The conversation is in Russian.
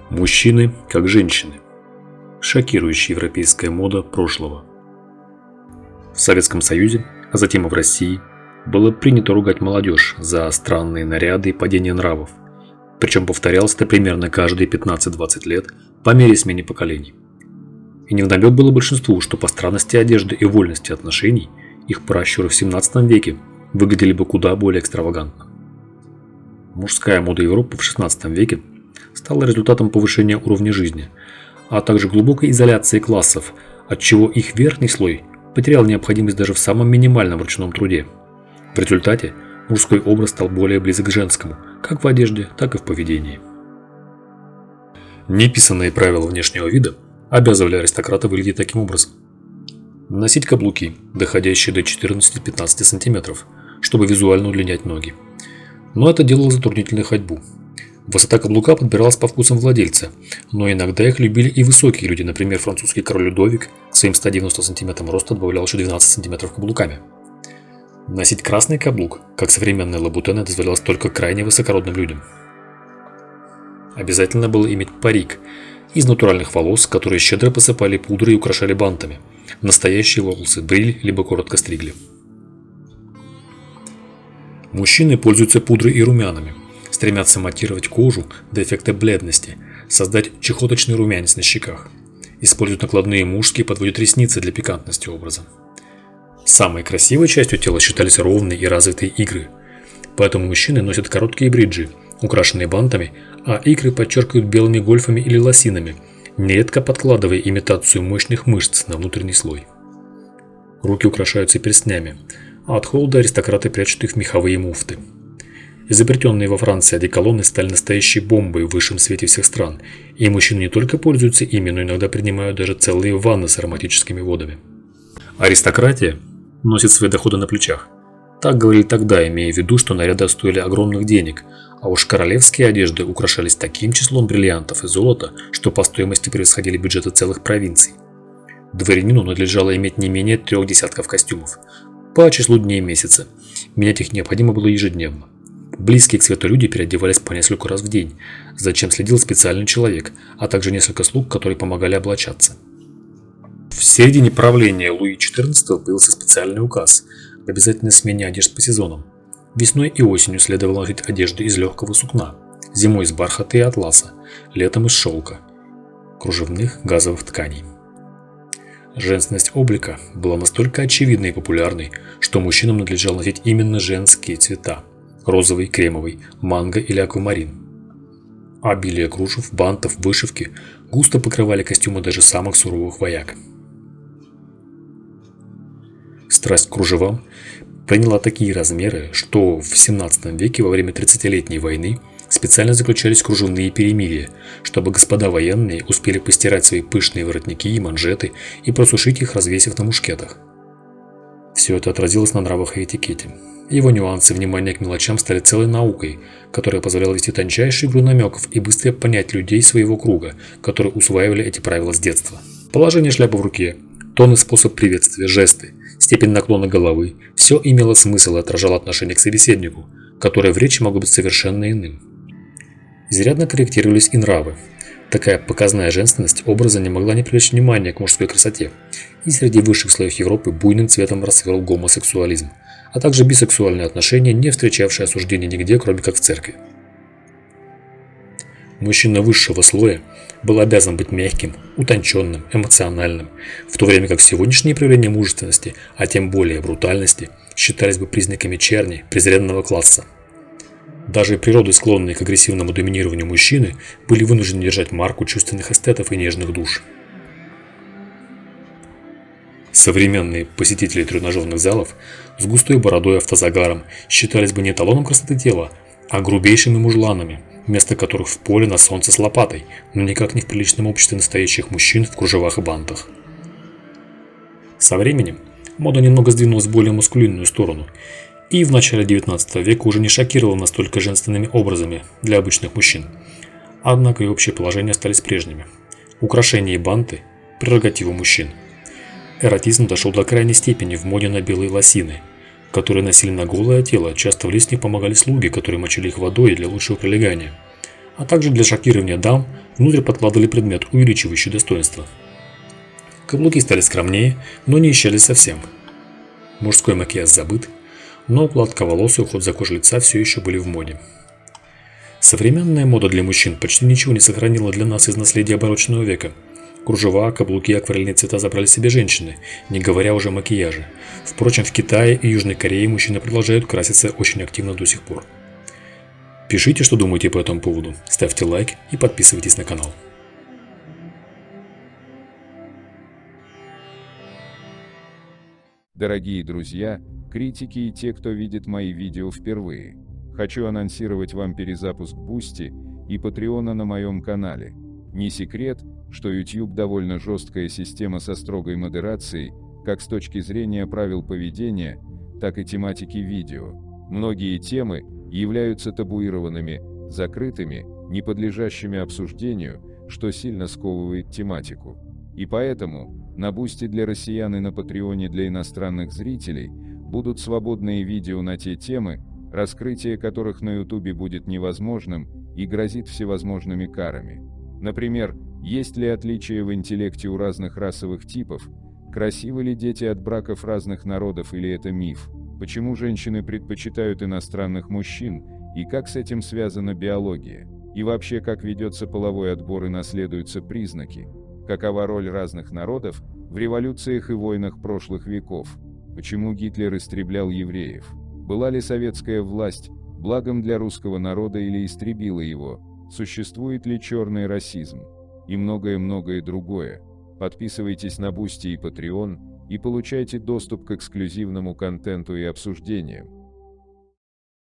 Мужчины как женщины. Шокирующая европейская мода прошлого. В Советском Союзе, а затем и в России, было принято ругать молодежь за странные наряды и падение нравов. Причем повторялось это примерно каждые 15-20 лет по мере смены поколений. И невдомек было большинству, что по странности одежды и вольности отношений их пращуры в 17 веке выглядели бы куда более экстравагантно. Мужская мода Европы в 16 веке стала результатом повышения уровня жизни, а также глубокой изоляции классов, отчего их верхний слой потерял необходимость даже в самом минимальном ручном труде. В результате мужской образ стал более близок к женскому, как в одежде, так и в поведении. Неписанные правила внешнего вида обязывали аристократа выглядеть таким образом. Носить каблуки, доходящие до 14-15 см, чтобы визуально удлинять ноги. Но это делало затруднительной ходьбу. Высота каблука подбиралась по вкусам владельца, но иногда их любили и высокие люди, например, французский король Людовик к своим 190 см роста добавлял еще 12 см каблуками. Носить красный каблук, как современные лабутены, дозволялось только крайне высокородным людям. Обязательно было иметь парик из натуральных волос, которые щедро посыпали пудрой и украшали бантами. Настоящие волосы брили либо коротко стригли. Мужчины пользуются пудрой и румянами, стремятся матировать кожу до эффекта бледности, создать чехоточный румянец на щеках. Используют накладные мужские, подводят ресницы для пикантности образа. Самой красивой частью тела считались ровные и развитые икры. Поэтому мужчины носят короткие бриджи, украшенные бантами, а икры подчеркивают белыми гольфами или лосинами, нередко подкладывая имитацию мощных мышц на внутренний слой. Руки украшаются перстнями, а от холода аристократы прячут их в меховые муфты. Изобретенные во Франции одеколоны стали настоящей бомбой в высшем свете всех стран, и мужчины не только пользуются ими, но иногда принимают даже целые ванны с ароматическими водами. Аристократия носит свои доходы на плечах. Так говорили тогда, имея в виду, что наряды стоили огромных денег, а уж королевские одежды украшались таким числом бриллиантов и золота, что по стоимости превосходили бюджеты целых провинций. Дворянину надлежало иметь не менее 3 десятков костюмов по числу дней месяца. Менять их необходимо было ежедневно. Близкие к свету люди переодевались по несколько раз в день, за чем следил специальный человек, а также несколько слуг, которые помогали облачаться. В середине правления Луи XIV появился специальный указ об обязательной смене одежд по сезонам. Весной и осенью следовало носить одежду из легкого сукна, зимой из бархата и атласа, летом из шелка, кружевных газовых тканей. Женственность облика была настолько очевидной и популярной, что мужчинам надлежало носить именно женские цвета – розовый, кремовый, манго или аквамарин. Обилие кружев, бантов, вышивки густо покрывали костюмы даже самых суровых вояк. Страсть к кружевам приняла такие размеры, что в XVII веке во время 30-летней войны специально заключались кружевные перемирия, чтобы господа военные успели постирать свои пышные воротники и манжеты и просушить их, развесив на мушкетах. Все это отразилось на нравах и этикете. Его нюансы, внимание к мелочам стали целой наукой, которая позволяла вести тончайшую игру намеков и быстро понять людей своего круга, которые усваивали эти правила с детства. Положение шляпы в руке, тон и способ приветствия, жесты, степень наклона головы – все имело смысл и отражало отношение к собеседнику, которое в речи могло быть совершенно иным. Изрядно корректировались и нравы. Такая показная женственность образа не могла не привлечь внимания к мужской красоте, и среди высших слоев Европы буйным цветом расцвел гомосексуализм, а также бисексуальные отношения, не встречавшие осуждения нигде, кроме как в церкви. Мужчина высшего слоя был обязан быть мягким, утонченным, эмоциональным, в то время как сегодняшние проявления мужественности, а тем более брутальности, считались бы признаками черни, презренного класса. Даже природы, склонные к агрессивному доминированию мужчины, были вынуждены держать марку чувственных эстетов и нежных душ. Современные посетители тренажерных залов с густой бородой и автозагаром считались бы не эталоном красоты тела, а грубейшими мужланами, вместо которых в поле на солнце с лопатой, но никак не в приличном обществе настоящих мужчин в кружевах и бантах. Со временем мода немного сдвинулась в более маскулинную сторону, и в начале XIX века уже не шокировала настолько женственными образами для обычных мужчин. Однако и общие положения остались прежними. Украшения и банты – прерогатива мужчин. Эротизм дошел до крайней степени в моде на белые лосины, которые носили на голое тело, часто в лесне помогали слуги, которые мочили их водой для лучшего прилегания. а также для шокирования дам внутрь подкладывали предмет, увеличивающий достоинство. Каблуки стали скромнее, но не исчезли совсем. Мужской макияж забыт, но укладка волос и уход за кожей лица все еще были в моде. Современная мода для мужчин почти ничего не сохранила для нас из наследия барочного века. Кружева, каблуки и акварельные цвета забрали себе женщины, не говоря уже о макияже. Впрочем, в Китае и Южной Корее мужчины продолжают краситься очень активно до сих пор. Пишите, что думаете по этому поводу, ставьте лайк и подписывайтесь на канал. Дорогие друзья, критики и те, кто видит мои видео впервые, хочу анонсировать вам перезапуск Boosty и Patreon на моем канале. Не секрет, что YouTube довольно жесткая система со строгой модерацией, как с точки зрения правил поведения, так и тематики видео. Многие темы являются табуированными, закрытыми, не подлежащими обсуждению, что сильно сковывает тематику. И поэтому на Boosty для россиян и на Патреоне для иностранных зрителей будут свободные видео на те темы, раскрытие которых на YouTube будет невозможным и грозит всевозможными карами. Например, есть ли отличия в интеллекте у разных расовых типов, красивы ли дети от браков разных народов или это миф, почему женщины предпочитают иностранных мужчин и как с этим связана биология, и вообще как ведется половой отбор и наследуются признаки, какова роль разных народов в революциях и войнах прошлых веков, почему Гитлер истреблял евреев, была ли советская власть благом для русского народа или истребила его, существует ли черный расизм, и многое-многое другое. Подписывайтесь на Boosty и Patreon и получайте доступ к эксклюзивному контенту и обсуждениям.